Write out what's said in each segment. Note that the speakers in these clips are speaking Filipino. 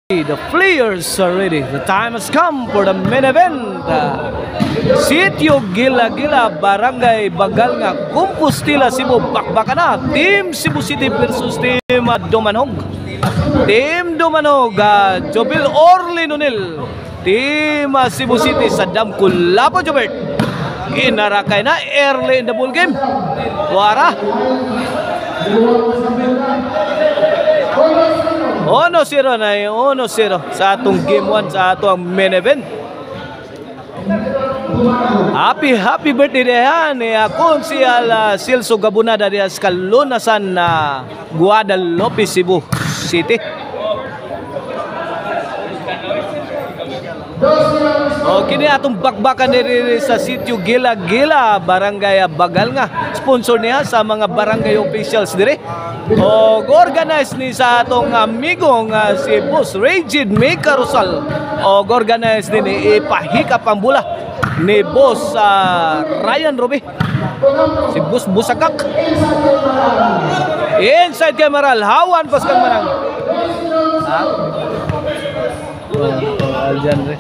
The players are ready. The time has come for the main event. Sitio Gila-Gila, Barangay Bagalnga, Compostela, Cebu. Bakbakan na. Team Cebu City versus Team Dumanog. Team Dumanog, Jobil Orly Nunil. Team Cebu City, Saddam Kulapo Jobert. Inarakay na early in the ball game. Tuara. 1-0 na yung 1-0 sa atong game 1 sa atong main event. Happy birthday diyan ni Konsyal Silso Gabunada diya sa Kalunasan na Guadalupe, Cebu City. O kini atong bakbakan diri sa Sitio Gila-Gila, Barangay Bagalnga. Sponsor niya sa mga barangay officials diri. O organize ni sa atong amigong si Boss Regid May Carusal. O organize din ni ipahikap ang bula ni Boss Ryan Ruby. Si Boss Busakak. Inside camera, hawan pas kang manang. Aljan re.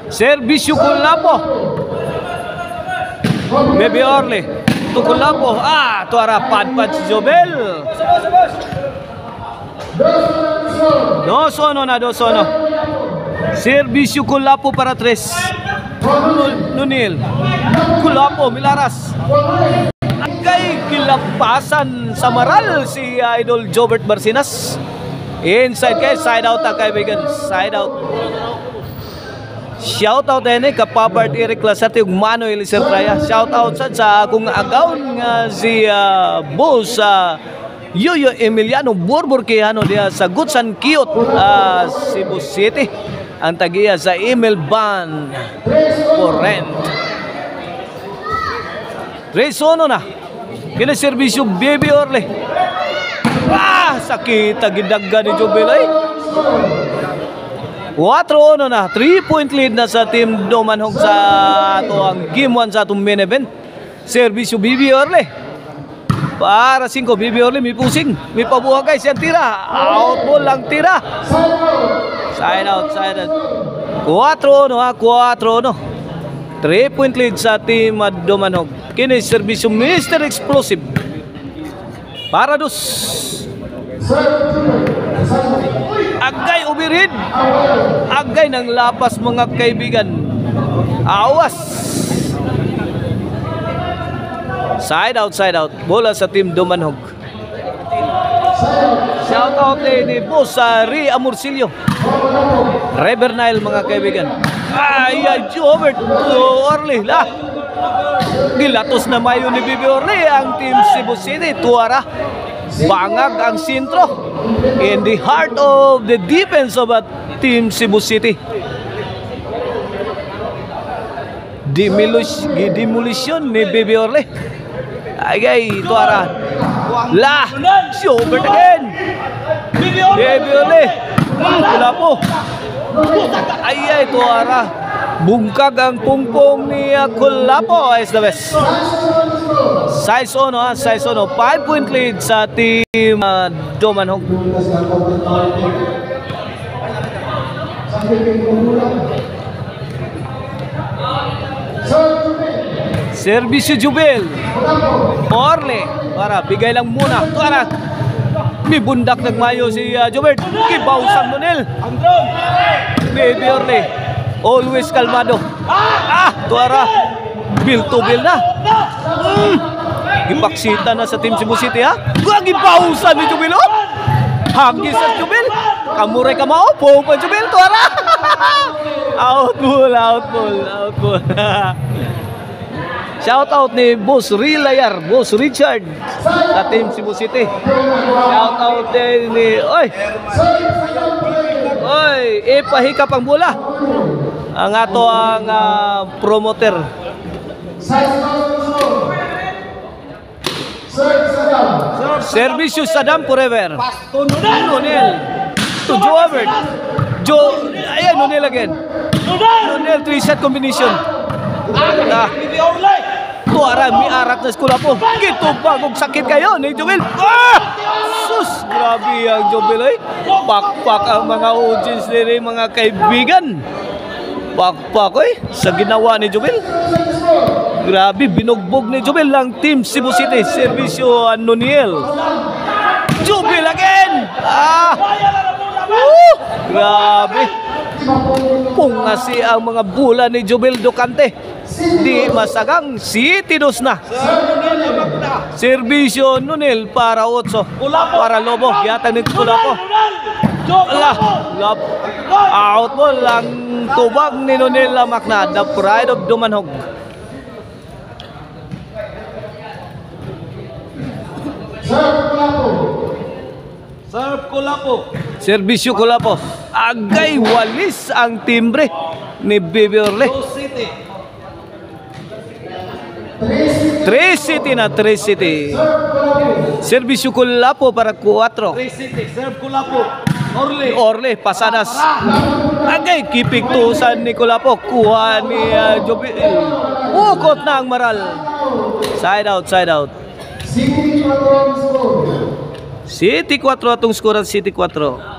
Servisyo Kulapo. Baby Orly. Kulapo. Tuara pad si Jobel. 2-1 na 2-1. Servisyo Kulapo para 3. Nunil. Kulapo Milaras. Kay kilapasan sa maral si Idol Jobert Barsinas. Inside kay side out kaibigan. Side out. Shout out din ka Papart Eric Lasarte ug Manuel Sertraya. Shout out sa akong agawn nga si Boss Yoyo Emiliano Borborqueano diya sa Gutsan Kiot, Cebu City. Ang tagiya sa email ban for rent. 3-1 na. Kina serbisyo Baby Orly. Sakit gidagga ni Jobel ay. 4-1 na, 3-point lead na sa Team Dumanog sa ato ang game 1 sa atong main event. Servisyo Baby Orly. Para 5, Baby Orly, may pusing. May pabuhagay siyang tira. Out ball lang tira. Side out, side out. 4-1 ha, 4-1. 3-point lead sa Team Dumanog. Kini servisyo Mr. Explosive. Para dos. Agay umirid. Agay ng lapas mga kaibigan. Awas. Side out. Bola sa Team Dumanog. Shout out ni Boss Ri Amorcillo. Revernile mga kaibigan. Jobert Orly lah. Gilatos na mayo ni Baby Orly ang Team Cebu City. Tuara. Bangag ang sentro in the heart of the defense of Team Cebu City. Demolition ni Baby Orly. Agay, tuara. Jobert again. Baby Orly. Wala po. Tuara. Bungkag ang pungpong ni Kulapo is the best. 6-1, 5-point lead sa Team Dumanog. Servisyo Jubel Orly. Para bigay lang muna. Tuara. May bundak nagmayo si Jobert. Kibawsang Nunil. Baby Orly. Always kalmado. Tuara. Bill to bill na. Gipaksita na sa Team Cebu City ha. Gibawsan ni Jubel. Hagis sa Jubel. Kamuray ka maupo pa Jubel. Tuara. Out ball. Shout out ni Boss Rilayar, Boss Richard sa Team Cebu City. Shout out din ni ipahikap ang bola. Ang ato ang promoter. Servisyo Saddam forever. Nunil to Jobert. Nunil again. Nunil 3-shot combination. Tuara, may arak na skula po. Gito bagong sakit kayo ni Jubel. Sus, grabe ang Jubel ay. Pakpak ang mga audience nila, mga kaibigan. Pakpak ay, sa ginawa ni Jubel. Grabe, binugbog ni Jubel ang team Cebu City. Servisyo Noniel. Jubel again! Grabe. Pungasi ang mga bola ni Jubel Ducante. Di masagang City 2 na. Servisyo Noniel para 8. Para Lobo. Yata ni Kulapo. Out mo lang tubag ni Noniel Lamak na. The pride of Dumanhog. Serve Kulapo. Servisyo Kulapo. Agay walis ang timbre ni Bibi Orle. 3 City na, 3 City. Servisyo Kulapo para 4. 3 City. Serve Kulapo. Orle. Orle, pasadas. Agay, kipiktusan ni Kulapo. Kuha ni Jobil. Ukot na ang Maral. Side out, side out. City 4 atong skoran, City 4.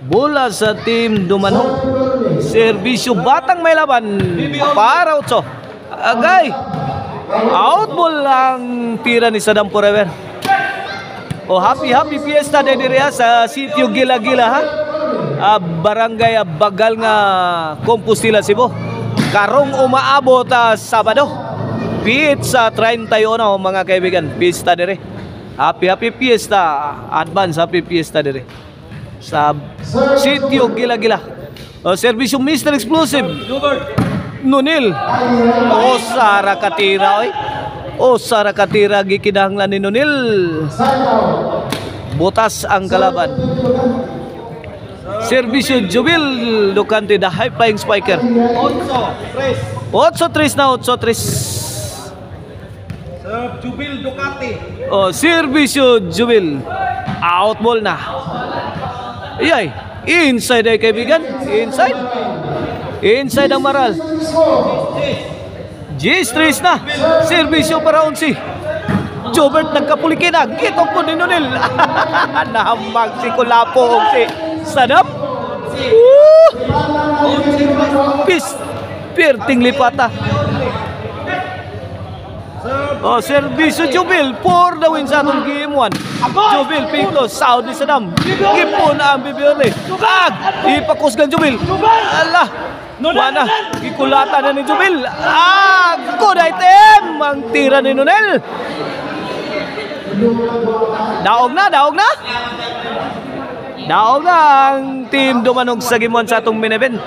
Bola sa team Dumanhog. Servisyo Batang may laban para 8. Agay. Out ball lang tira ni Sadam Forever. Happy fiesta din diriya sa sitio Gila-Gila ha. Barangay Bagal nga Compostela, Cebu. Karong umaabot Sabado. Pizza 31 mga kaibigan. Fiesta dire. Happy fiesta. Advance happy fiesta dire. Sa sitio Gila-Gila. Servisyo Mr. Explosive. Nonil. Sara Katira oy. Sara Katira gikinahanglan ni Nonil. Butas ang kalaban. Servisyo Jubil Ducante, the high flying spiker. 8-3 na, 8-3. Serve Jubil Ducati. Servisyo Jubil. Out ball na. Iyay. Inside ay kaibigan. Inside. Inside ang Maral. G-stress na. Servisyo para 11. Jobert nagkapulikin na. Gitong po ni Nonil. Nahamag si Kulapo o si Sadam. Perting lipata. Servisyo Jubil for the win sa atong game 1. Jubil Pito, Saud ni Sadam. Gipon na ang Bibiorle. Ipakusgan Jubil. Allah. Wala. Gikulatan na ni Jubil. Good item. Ang tira ni Nonel. Daog na. Daog na ang team Dumanhog sa game 1 sa atong main event.